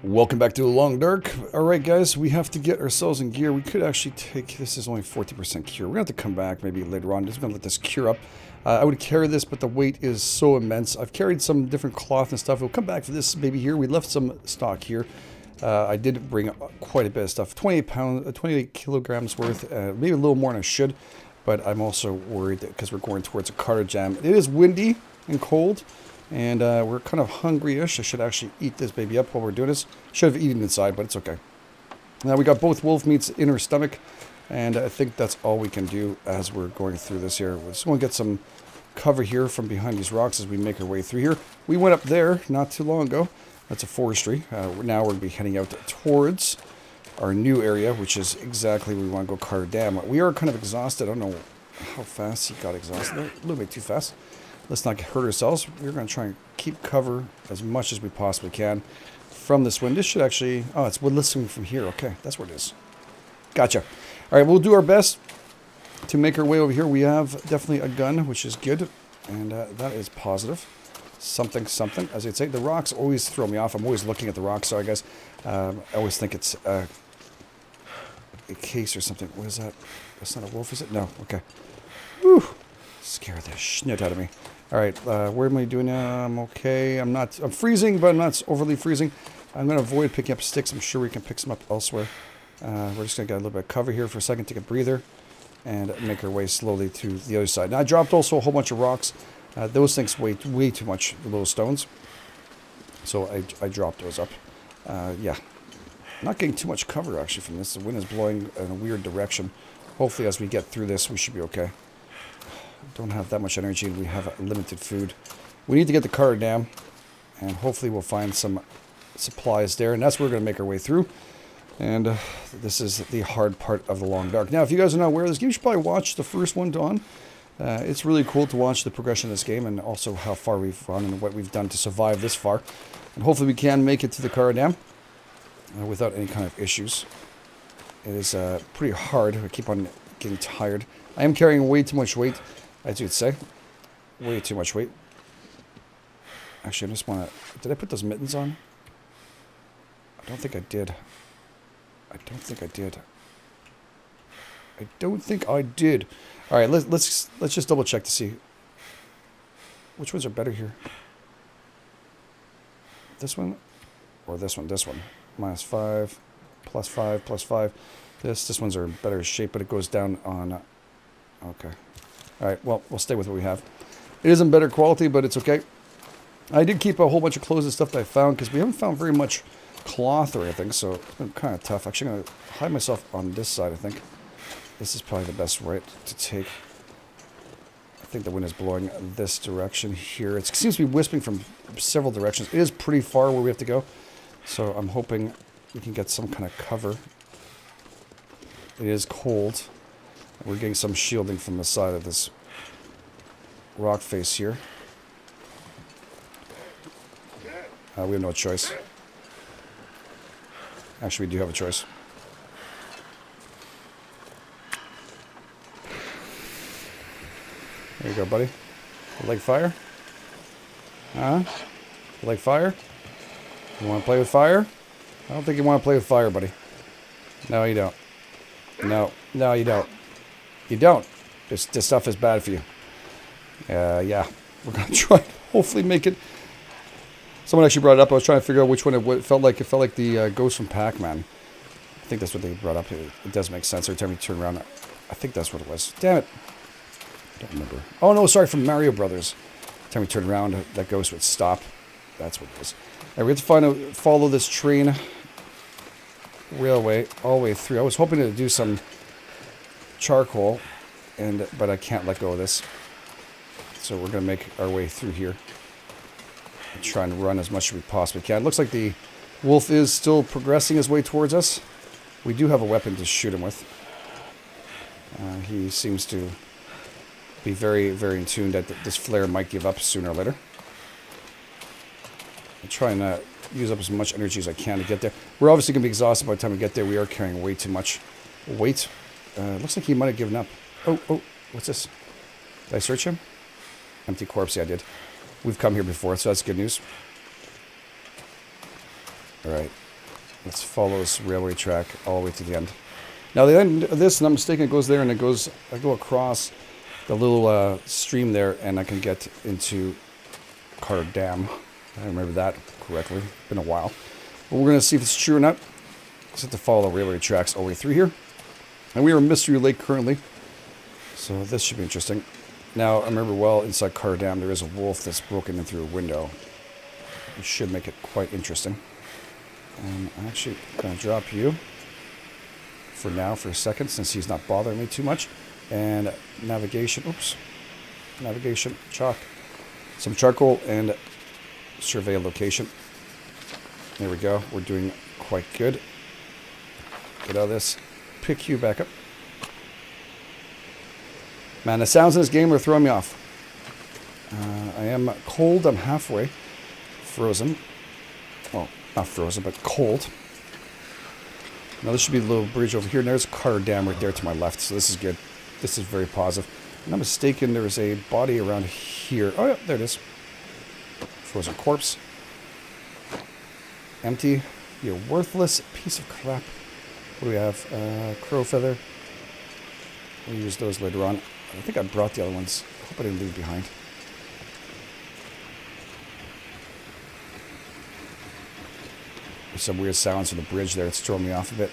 Welcome back to the Long Dark. Alright guys, we have to get ourselves in gear. We could actually take, this is only 40% cure. We're going to have to come back maybe later on. Just going to let this cure up. I would carry this, but the weight is so immense. I've carried some different cloth and stuff. We'll come back for this maybe here. We left some stock here. I did bring quite a bit of stuff. 28 kilograms worth, maybe a little more than I should. But I'm also worried that because we're going towards a Carter jam. It is windy and cold. And we're kind of hungry-ish. I should actually eat this baby up while we're doing this. Should have eaten inside, but it's okay. Now we got both wolf meats in our stomach. And I think that's all we can do as we're going through this here. We're just going to get some cover here from behind these rocks as we make our way through here. We went up there not too long ago. That's a forestry. Now we're going to be heading out towards our new area, which is exactly where we want to go, Carter Dam. We are kind of exhausted. I don't know how fast he got exhausted. A little bit too fast. Let's not hurt ourselves. We're going to try and keep cover as much as we possibly can from this wind. This should actually... Oh, it's listening from here. Okay, that's where it is. Gotcha. All right, we'll do our best to make our way over here. We have definitely a gun, which is good. And that is positive. Something, as I'd say. The rocks always throw me off. I'm always looking at the rocks. Sorry, guys. I always think it's a case or something. What is that? That's not a wolf, is it? No. Okay. Whew. Scare the shit out of me. All right, where am I doing now? I'm okay. I'm freezing, but I'm not overly freezing. I'm going to avoid picking up sticks. I'm sure we can pick some up elsewhere. We're just going to get a little bit of cover here for a second, take a breather, and make our way slowly to the other side. Now, I dropped also a whole bunch of rocks. Those things weigh way too much, the little stones. So I dropped those up. Yeah, not getting too much cover, actually, from this. The wind is blowing in a weird direction. Hopefully, as we get through this, we should be okay. Don't have that much energy and we have limited food. We need to get the Carter Dam and hopefully we'll find some supplies there, and that's where we're going to make our way through. And this is the hard part of the Long Dark. Now, if you guys are not aware of this game, you should probably watch the first one, Dawn. It's really cool to watch the progression of this game and also how far we've run and what we've done to survive this far. And hopefully we can make it to the Carter Dam without any kind of issues. It is pretty hard. I keep on getting tired. I am carrying way too much weight, as you'd say. Way too much weight. Actually, I just want to... Did I put those mittens on? I don't think I did. I don't think I did. All right, let's just double check to see which ones are better here. This one or this one? This one. -5, +5, +5. This ones are in better shape, but it goes down on... Okay. All right, well, we'll stay with what we have. It isn't better quality, but it's okay. I did keep a whole bunch of clothes and stuff that I found, because we haven't found very much cloth or anything, so it's been kind of tough. Actually, I'm going to hide myself on this side, I think. This is probably the best route to take. I think the wind is blowing this direction here. It seems to be whispering from several directions. It is pretty far where we have to go, so I'm hoping we can get some kind of cover. It is cold. We're getting some shielding from the side of this rock face here. We have no choice. Actually, we do have a choice. There you go, buddy. You like fire? Huh? You like fire? You want to play with fire? I don't think you want to play with fire, buddy. No, you don't. No, you don't. You don't. This stuff is bad for you. Yeah. We're going to try and hopefully make it. Someone actually brought it up. I was trying to figure out which one it felt like. It felt like the ghost from Pac-Man. I think that's what they brought up. It does make sense every time you turn around. I think that's what it was. Damn it. I don't remember. Oh, no, sorry, from Mario Brothers. Every time we turn around, that ghost would stop. That's what it was. Right, we have to follow this train railway all the way through. I was hoping to do some charcoal, but I can't let go of this. So we're going to make our way through here and try and run as much as we possibly can. It looks like the wolf is still progressing his way towards us. We do have a weapon to shoot him with. He seems to be very, very in tune that this flare might give up sooner or later. I'll try and use up as much energy as I can to get there. We're obviously going to be exhausted by the time we get there. We are carrying way too much weight. Looks like he might have given up. Oh, what's this? Did I search him? Empty corpse, yeah, I did. We've come here before, so that's good news. Alright. Let's follow this railway track all the way to the end. Now the end of this, and I'm mistaken, it goes there and it goes, I go across the little stream there and I can get into Carter Dam. I remember that correctly. It's been a while. But we're going to see if it's true or not. Just have to follow the railway tracks all the way through here. And we are in Mystery Lake currently. So this should be interesting. Now, I remember well, inside Carter Dam, there is a wolf that's broken in through a window. It should make it quite interesting. And I'm actually going to drop you for now, for a second, since he's not bothering me too much. And navigation, oops. Navigation, chalk. Some charcoal and survey a location. There we go. We're doing quite good. Get out of this. Pick you back up. Man, the sounds in this game are throwing me off. I am cold. I'm halfway frozen. Well, not frozen, but cold. Now this should be the little bridge over here. And there's a Carter Dam right there to my left. So this is good. This is very positive. If I'm not mistaken, there's a body around here. Oh, yeah, there it is. Frozen corpse. Empty. You worthless piece of crap. What do we have? Crow feather. We'll use those later on. I think I brought the other ones. I hope I didn't leave behind. There's some weird sounds from the bridge there. It's throwing me off a bit.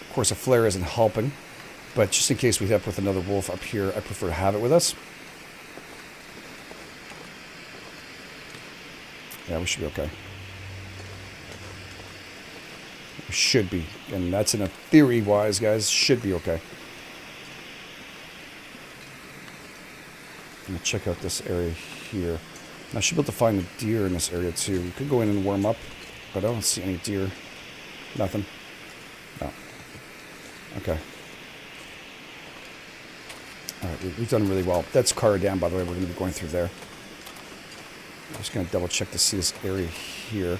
Of course, a flare isn't helping. But just in case we end up with another wolf up here, I prefer to have it with us. Yeah, we should be okay. We should be. And that's in a theory-wise, guys. Should be okay. I'm going to check out this area here. I should be able to find a deer in this area, too. We could go in and warm up, but I don't see any deer. Nothing. No. Okay. Alright, we've done really well. That's Carter Dam, by the way. We're going to be going through there. I'm just going to double check to see this area here.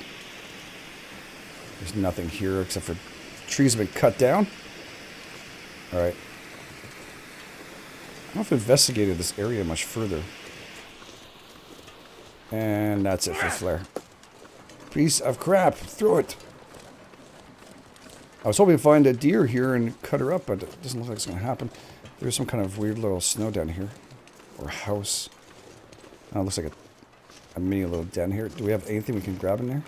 There's nothing here except for trees have been cut down. Alright. I don't know if I've investigated this area much further. And that's it for flare. Piece of crap. Throw it. I was hoping to find a deer here and cut her up, but it doesn't look like it's going to happen. There's some kind of weird little snow down here. Or house. Oh, it looks like a mini little den here. Do we have anything we can grab in there?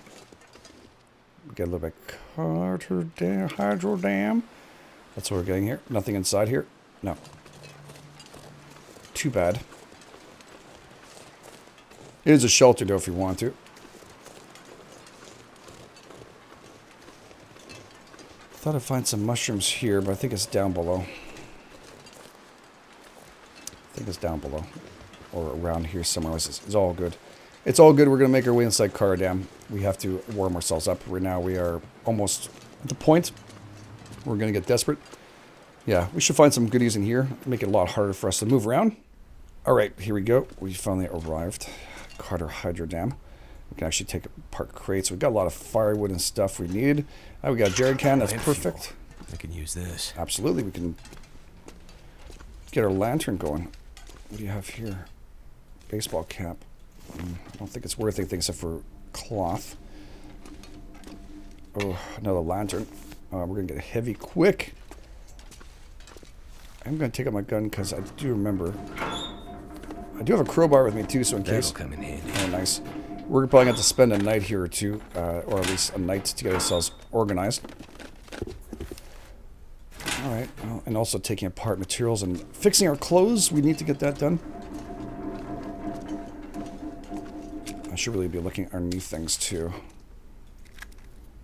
We get a little bit Carter Dam, Hydro Dam. That's what we're getting here. Nothing inside here? No. Too bad. It is a shelter, though, if you want to. Thought I'd find some mushrooms here, but I think it's down below. I think it's down below. Or around here somewhere. It's all good. It's all good. We're going to make our way inside Carter Dam. We have to warm ourselves up. Right now we are almost at the point. We're going to get desperate. Yeah, we should find some goodies in here. Make it a lot harder for us to move around. Alright, here we go. We finally arrived. Carter Hydro Dam. We can actually take apart crates. We've got a lot of firewood and stuff we need. We got a jerry can. That's perfect. I can use this. Absolutely. We can get our lantern going. What do you have here? Baseball cap. I don't think it's worth anything except for cloth. Oh, another lantern. We're going to get heavy quick. I'm going to take out my gun because I do remember. I do have a crowbar with me too, so in case. That'll come in handy. Oh, nice. We're probably going to have to spend a night here or two, or at least a night to get ourselves organized. Alright, well, and also taking apart materials and fixing our clothes. We need to get that done. I should really be looking underneath things too.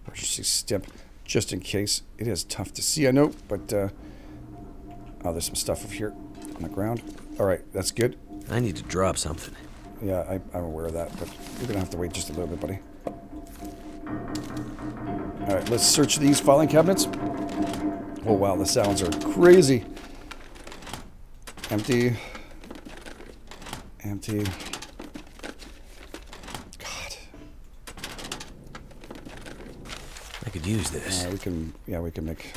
Emergency step, just in case. It is tough to see, I know, but oh, there's some stuff up here on the ground. Alright, that's good. I need to drop something. Yeah, I'm aware of that, but we're going to have to wait just a little bit, buddy. Alright, let's search these filing cabinets. Oh, wow, the sounds are crazy. Empty. Empty. God. I could use this. We can make...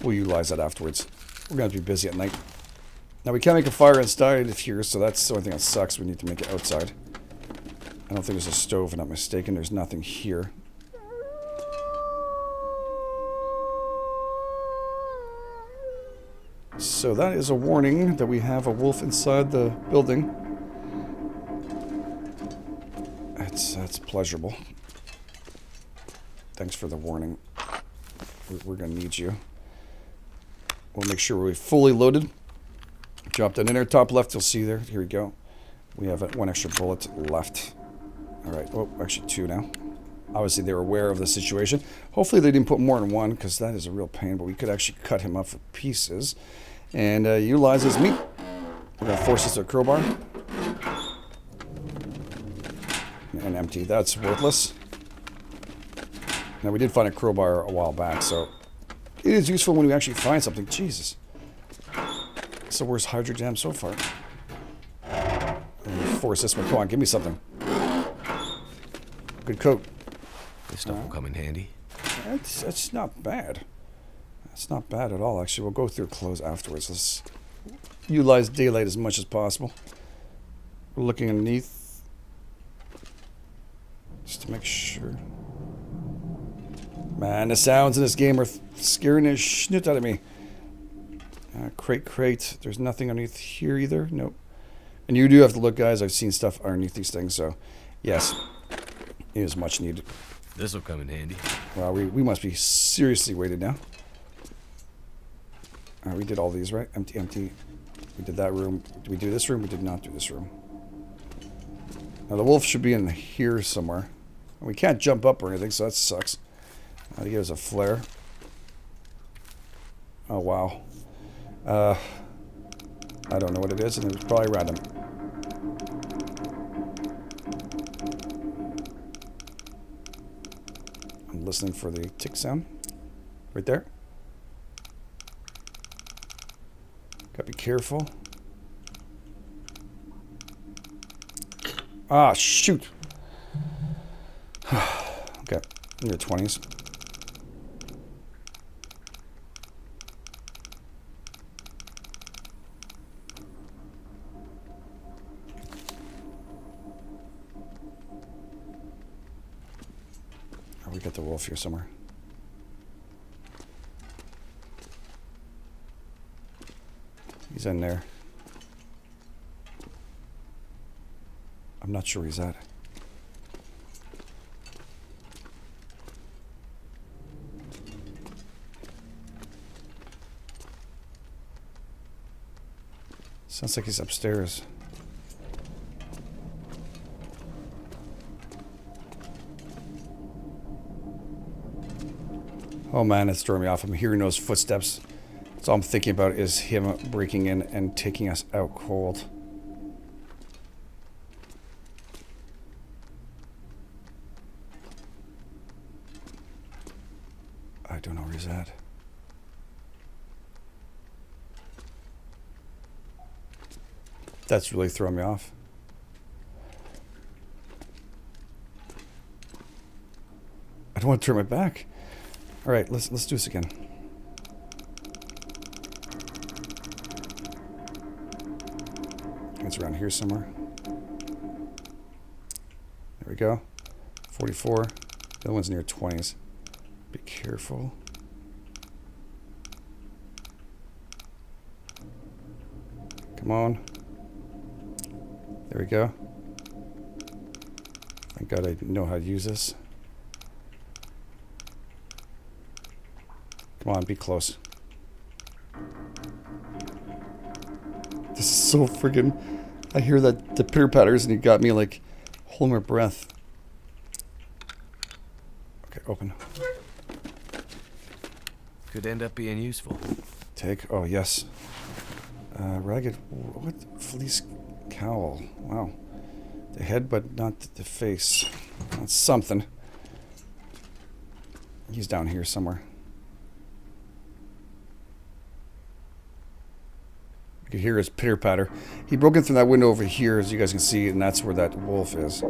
We'll utilize that afterwards. We're going to be busy at night. Now, we can't make a fire inside of here, so that's the only thing that sucks. We need to make it outside. I don't think there's a stove, if I'm not mistaken. There's nothing here. So that is a warning that we have a wolf inside the building. That's pleasurable. Thanks for the warning. We're going to need you. We'll make sure we're fully loaded. Drop that in there. Top left, you'll see there. Here we go. We have one extra bullet left. All right. Oh, actually 2 now. Obviously, they were aware of the situation. Hopefully, they didn't put more than 1, because that is a real pain. But we could actually cut him up for pieces and utilize his meat. We're going to force this to a crowbar. And empty. That's worthless. Now, we did find a crowbar a while back, so it is useful when we actually find something. Jesus. It's the worst hydro jam so far. Force this one. Come on, give me something. Good coat. This stuff will come in handy. It's not bad. It's not bad at all, actually. We'll go through clothes afterwards. Let's utilize daylight as much as possible. We're looking underneath. Just to make sure. Man, the sounds in this game are scaring the shit out of me. Crate. There's nothing underneath here either. Nope. And you do have to look, guys. I've seen stuff underneath these things, so yes, it is much needed. This will come in handy. Well, we must be seriously weighted now. We did all these, right? Empty. We did that room. Did we do this room? We did not do this room. Now, the wolf should be in here somewhere. And we can't jump up or anything, so that sucks. To give us a flare. Oh, wow. I don't know what it is, and it's probably random. I'm listening for the tick sound. Right there. Gotta be careful. Ah, shoot. Okay, in your 20s. We got the wolf here somewhere. He's in there. I'm not sure where he's at. Sounds like he's upstairs. Oh man, it's throwing me off. I'm hearing those footsteps. That's all I'm thinking about is him breaking in and taking us out cold. I don't know where he's at. That's really throwing me off. I don't want to turn my back. All right, let's do this again. It's around here somewhere. There we go. 44. The other one's near 20s. Be careful. Come on. There we go. Thank God I know how to use this. Come on, be close. This is so friggin'... I hear that the pitter patters and it got me like holding my breath. Okay, open. Could end up being useful. Take. Oh, yes. Ragged... What? Fleece cowl. Wow. The head, but not the face. That's something. He's down here somewhere. You can hear his pitter patter. He broke in through that window over here, as you guys can see, and that's where that wolf is.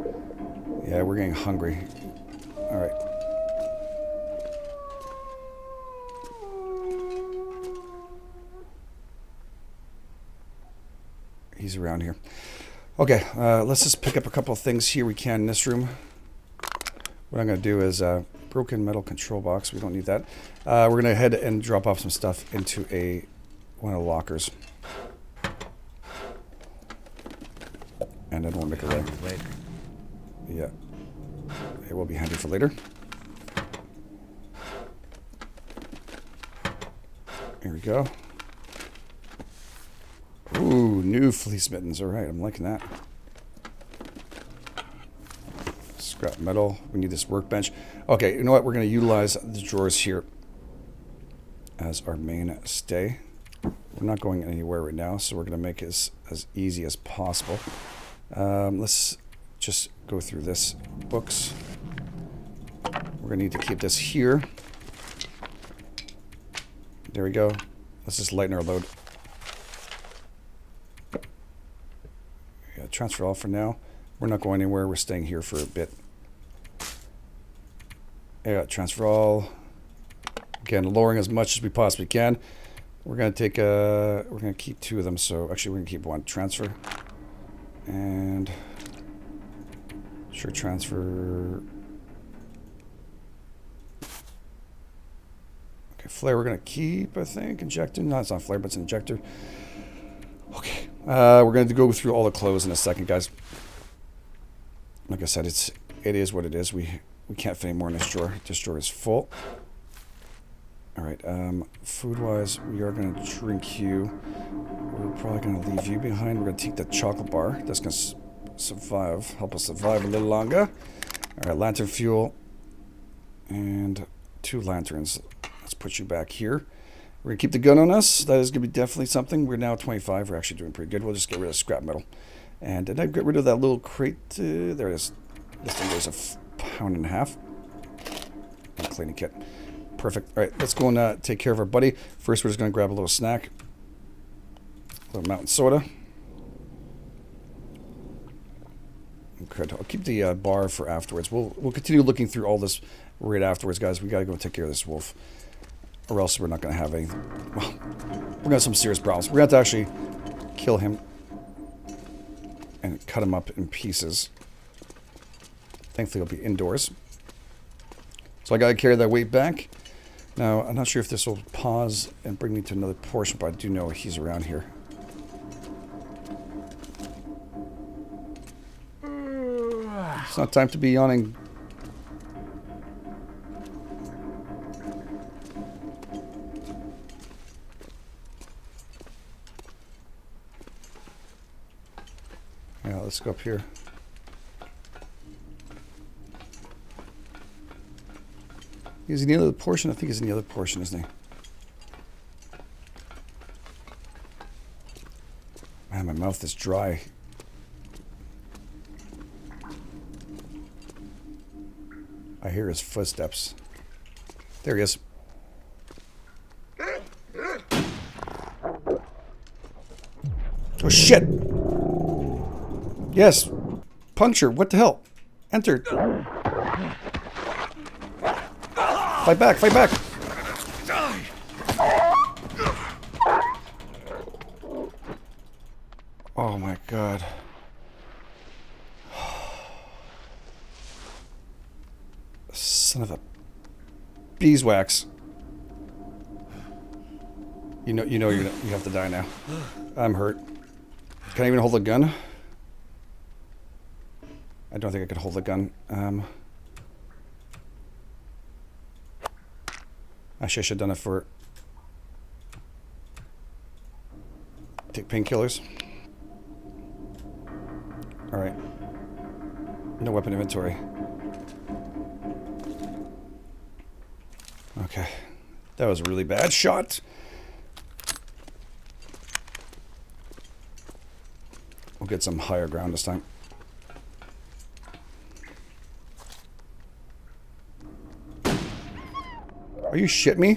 Yeah, we're getting hungry. All right. He's around here. Okay, let's just pick up a couple of things here we can in this room. What I'm going to do is broken metal control box. We don't need that. We're going to head and drop off some stuff into a one of the lockers. And then we'll make a way. Later. Yeah. It will be handy for later. Here we go. Ooh, new fleece mittens. All right, I'm liking that. Scrap metal. We need this workbench. Okay, you know what? We're going to utilize the drawers here as our mainstay. We're not going anywhere right now, so we're going to make it as easy as possible. Let's just go through this. Books. We're going to need to keep this here. There we go. Let's just lighten our load. Yeah, transfer all for now. We're not going anywhere. We're staying here for a bit. Yeah, transfer all. Again, lowering as much as we possibly can. We're going to take we're going to keep 2 of them. So actually, we're going to keep 1. Transfer. And sure, transfer. Okay, flare we're going to keep, I think. Injector. No, it's not flare, but it's an injector. Okay. We're going to go through all the clothes in a second, guys. Like I said, it is what it is. We can't fit any more in this drawer. This drawer is full. All right. Food-wise, we are going to drink you. We're probably going to leave you behind. We're going to take the chocolate bar. That's going to survive. Help us survive a little longer. All right. Lantern fuel. And 2 lanterns. Let's put you back here. We're going to keep the gun on us. That is going to be definitely something. We're now 25. We're actually doing pretty good. We'll just get rid of scrap metal. And did I get rid of that little crate? There it is. This thing weighs a pound and a half. And cleaning kit. Perfect. All right, let's go and take care of our buddy. First, we're just going to grab a little snack. A little mountain soda. Okay, I'll keep the bar for afterwards. We'll continue looking through all this right afterwards, guys. We got to go take care of this wolf. Or else we're not going to have any... Well, we're going to have some serious problems. We're going to have to actually kill him. And cut him up in pieces. Thankfully, he'll be indoors. So I got to carry that weight back. Now, I'm not sure if this will pause and bring me to another portion, but I do know he's around here. It's not time to be yawning. Yeah, let's go up here. He's in the other portion? I think he's in the other portion, isn't he? Man, my mouth is dry. I hear his footsteps. There he is. Oh, shit! Yes! Puncture, what the hell? Enter. Fight back, fight back! Oh my god. Son of a beeswax. You know you have to die now. I'm hurt. Can I even hold a gun? I don't think I could hold a gun. Actually, I should have done it for... Take painkillers. Alright. No weapon inventory. Okay. That was a really bad shot. We'll get some higher ground this time. Are you shitting me?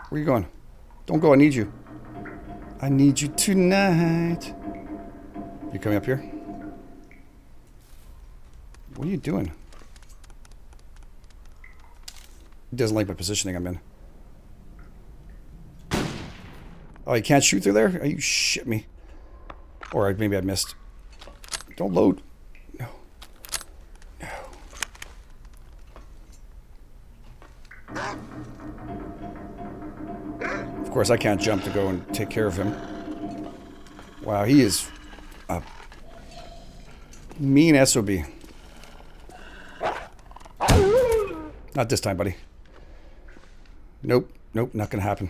Where are you going? Don't go, I need you. I need you tonight. You coming up here? What are you doing? He doesn't like my positioning I'm in. Oh, you can't shoot through there? Are you shitting me? Or maybe I missed. Don't load. No. No. course, I can't jump to go and take care of him. Wow, he is a mean SOB. Not this time, buddy. Nope. Nope, not gonna happen.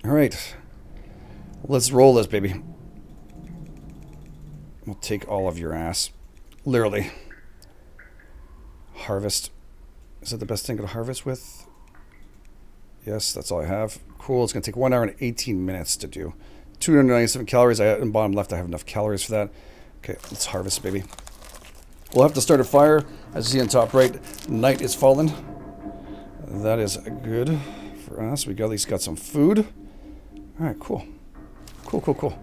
Alright. Let's roll this, baby. We'll take all of your ass. Literally. Harvest. Is that the best thing to harvest with? Yes, that's all I have. Cool, it's gonna take 1 hour and 18 minutes to do. 297 calories. In the bottom left, I have enough calories for that. Okay, let's harvest, baby. We'll have to start a fire. As you see on top right, night is fallen. That is good for us. We at least got some food. All right, cool. Cool, cool, cool.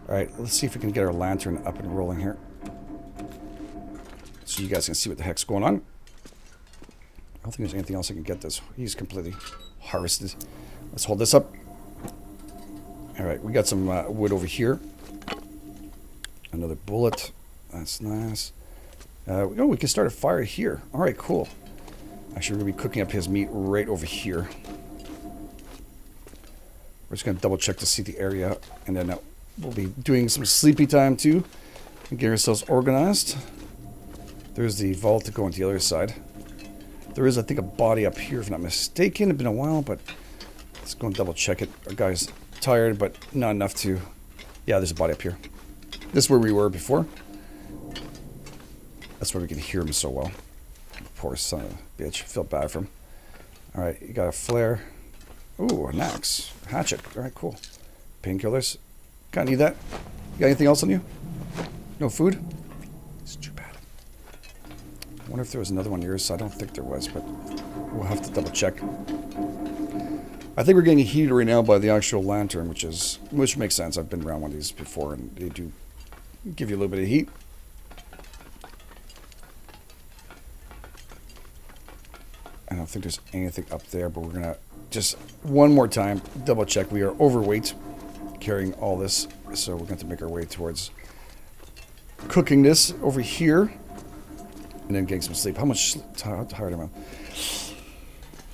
All right, let's see if we can get our lantern up and rolling here. So you guys can see what the heck's going on. I don't think there's anything else I can get this. He's completely harvested. Let's hold this up. All right, we got some wood over here. Another bullet. That's nice. Oh, we can start a fire here. All right, cool. Actually, we're going to be cooking up his meat right over here. We're just going to double check to see the area. And then we'll be doing some sleepy time too. And get ourselves organized. There's the vault to go on the other side. There is, I think, a body up here, if I'm not mistaken. It's been a while, but let's go and double check it. Our guy's tired, but not enough to... Yeah, there's a body up here. This is where we were before. That's where we can hear him so well. Poor son of a bitch. Feel bad for him. Alright, you got a flare. Ooh, an axe. Hatchet. Alright, cool. Painkillers. Kinda need that. You got anything else on you? No food? It's too bad. I wonder if there was another one yours. I don't think there was, but we'll have to double check. I think we're getting heated right now by the actual lantern, which makes sense. I've been around one of these before, and they do give you a little bit of heat. I don't think there's anything up there, but we're going to just one more time double check. We are overweight carrying all this, so we're going to make our way towards cooking this over here and then getting some sleep. How much tired am I? A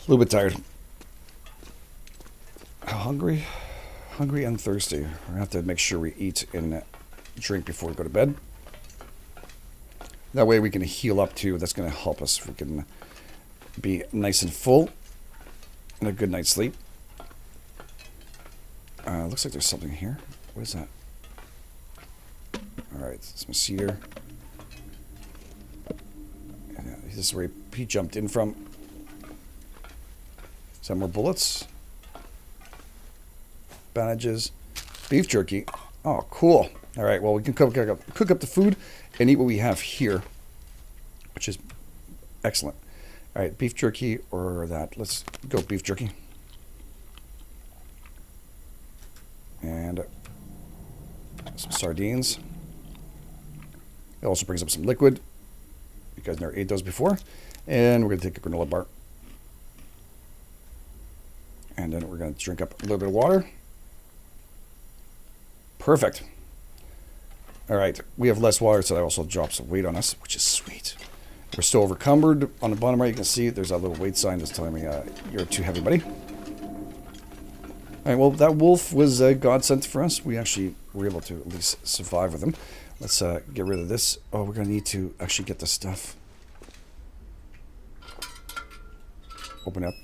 little bit tired. Hungry? Hungry and thirsty. We're going to have to make sure we eat and drink before we go to bed. That way we can heal up too. That's going to help us. We can be nice and full and a good night's sleep. Looks like there's something here. What is that? Alright, some cedar. This is where he jumped in from. Is that more bullets? Bandages. Beef jerky. Oh, cool. Alright, well, we can cook up the food and eat what we have here, which is excellent. Alright, beef jerky or that. Let's go beef jerky. And some sardines. It also brings up some liquid. You guys never ate those before. And we're going to take a granola bar. And then we're going to drink up a little bit of water. Perfect. Alright, we have less water, so that also drops some weight on us, which is sweet. We're still overcumbered. On the bottom right, you can see there's that little weight sign that's telling me you're too heavy, buddy. Alright, well, that wolf was a godsend for us. We actually were able to at least survive with him. Let's get rid of this. Oh, we're going to need to actually get the stuff. Open up.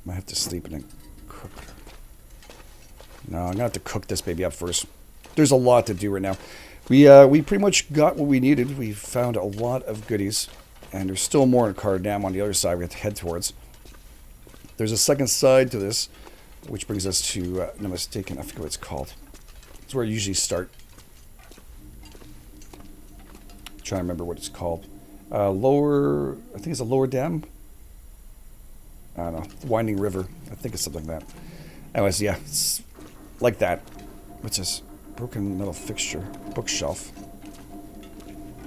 Might have to sleep and then cook. No, I'm going to have to cook this baby up first. There's a lot to do right now. We pretty much got what we needed. We found a lot of goodies. And there's still more in Cardam on the other side we have to head towards. There's a second side to this, which brings us to, no mistaken, I forget what it's called. It's where I usually start. I'm trying to remember what it's called. I think it's a lower dam. I don't know. Winding River. I think it's something like that. Anyways, yeah, it's like that. What's this? Broken metal fixture. Bookshelf.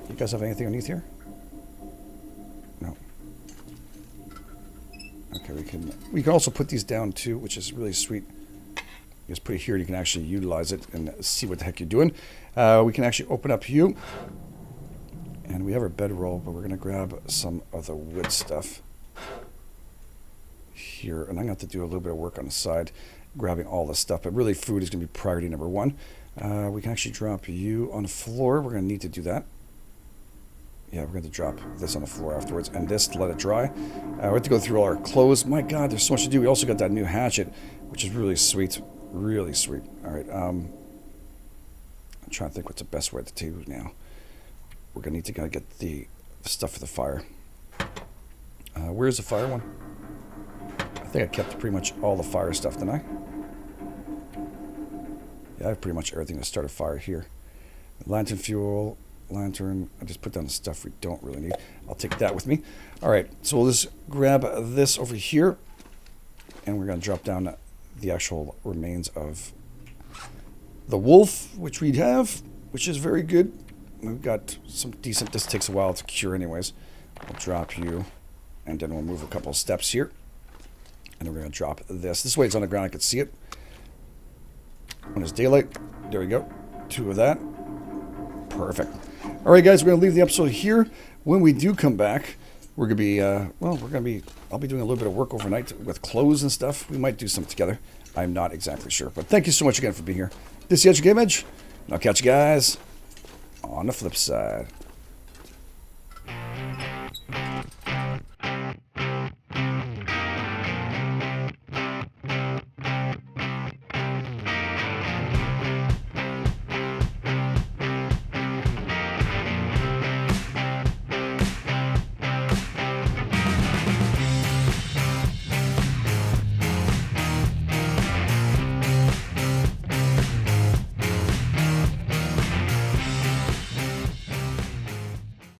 You guys have anything underneath here? No. Okay, we can also put these down too, which is really sweet. You just put it here, you can actually utilize it and see what the heck you're doing. We can actually open up here. And we have our bedroll, but we're going to grab some of the wood stuff here, and I'm going to have to do a little bit of work on the side, grabbing all this stuff, but really food is going to be priority number one. We can actually drop you on the floor. We're going to need to do that. Yeah, we're going to drop this on the floor afterwards, and this to let it dry. We have to go through all our clothes. My God, there's so much to do. We also got that new hatchet, which is really sweet. Really sweet. All right, I'm trying to think what's the best way to do now. We're going to need to kind of get the stuff for the fire. Where's the fire one? I think I kept pretty much all the fire stuff, didn't I? Yeah, I have pretty much everything to start a fire here. Lantern fuel, lantern. I just put down the stuff we don't really need. I'll take that with me. All right, so we'll just grab this over here, and we're going to drop down the actual remains of the wolf, which we have, which is very good. We've got some decent. This takes a while to cure anyways. I'll drop you, and then we'll move a couple of steps here. And then we're going to drop this. This way it's on the ground. I can see it. When it's daylight. There we go. 2 of that. Perfect. All right, guys. We're going to leave the episode here. When we do come back, we're going to be, I'll be doing a little bit of work overnight with clothes and stuff. We might do something together. I'm not exactly sure. But thank you so much again for being here. This is your GameEdged. And I'll catch you guys on the flip side.